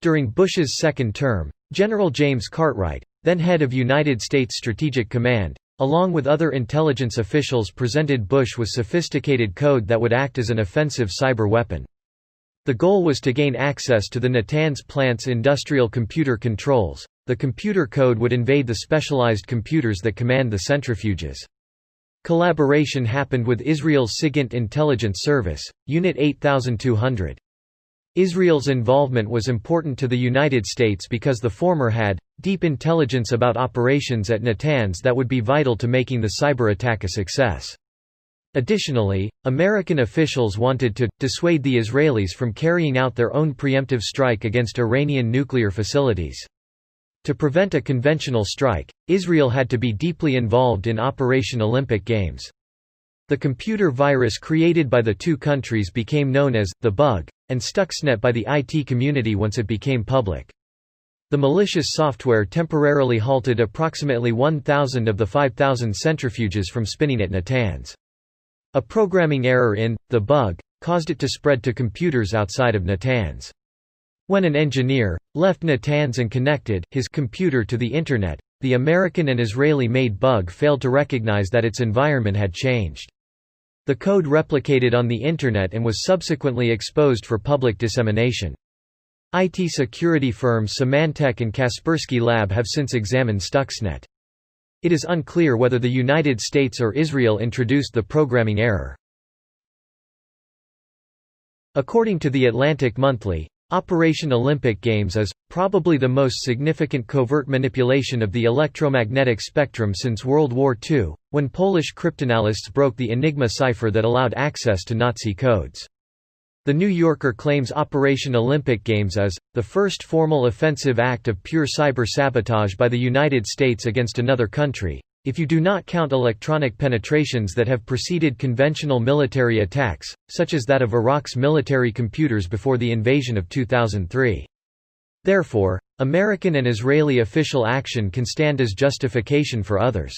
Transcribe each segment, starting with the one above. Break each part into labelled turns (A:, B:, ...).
A: During Bush's second term, General James Cartwright, then head of United States Strategic Command, along with other intelligence officials, presented Bush with sophisticated code that would act as an offensive cyber weapon. The goal was to gain access to the Natanz plant's industrial computer controls. The computer code would invade the specialized computers that command the centrifuges. Collaboration happened with Israel's SIGINT intelligence service, Unit 8200. Israel's involvement was important to the United States because the former had deep intelligence about operations at Natanz that would be vital to making the cyber attack a success. Additionally, American officials wanted to dissuade the Israelis from carrying out their own preemptive strike against Iranian nuclear facilities. To prevent a conventional strike, Israel had to be deeply involved in Operation Olympic Games. The computer virus created by the two countries became known as the bug and Stuxnet by the IT community once it became public. The malicious software temporarily halted approximately 1,000 of the 5,000 centrifuges from spinning at Natanz. A programming error in the bug caused it to spread to computers outside of Natanz. When an engineer left Natanz and connected his computer to the Internet, the American and Israeli-made bug failed to recognize that its environment had changed. The code replicated on the Internet and was subsequently exposed for public dissemination. IT security firms Symantec and Kaspersky Lab have since examined Stuxnet. It is unclear whether the United States or Israel introduced the programming error. According to The Atlantic Monthly, Operation Olympic Games is probably the most significant covert manipulation of the electromagnetic spectrum since World War II, when Polish cryptanalysts broke the Enigma cipher that allowed access to Nazi codes. The New Yorker claims Operation Olympic Games is the first formal offensive act of pure cyber sabotage by the United States against another country, if you do not count electronic penetrations that have preceded conventional military attacks, such as that of Iraq's military computers before the invasion of 2003. Therefore, American and Israeli official action can stand as justification for others.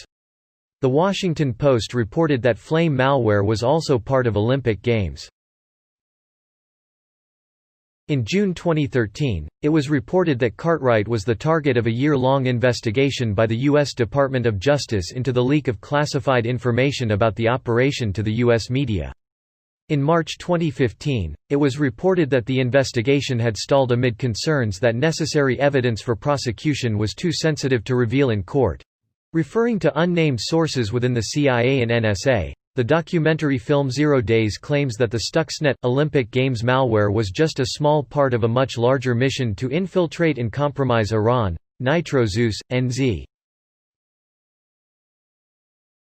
A: The Washington Post reported that Flame malware was also part of Olympic Games. In June 2013, it was reported that Cartwright was the target of a year-long investigation by the U.S. Department of Justice into the leak of classified information about the operation to the U.S. media. In March 2015, it was reported that the investigation had stalled amid concerns that necessary evidence for prosecution was too sensitive to reveal in court. Referring to unnamed sources within the CIA and NSA, the documentary film 0 Days claims that the Stuxnet Olympic Games malware was just a small part of a much larger mission to infiltrate and compromise Iran. Nitro Zeus, NZ.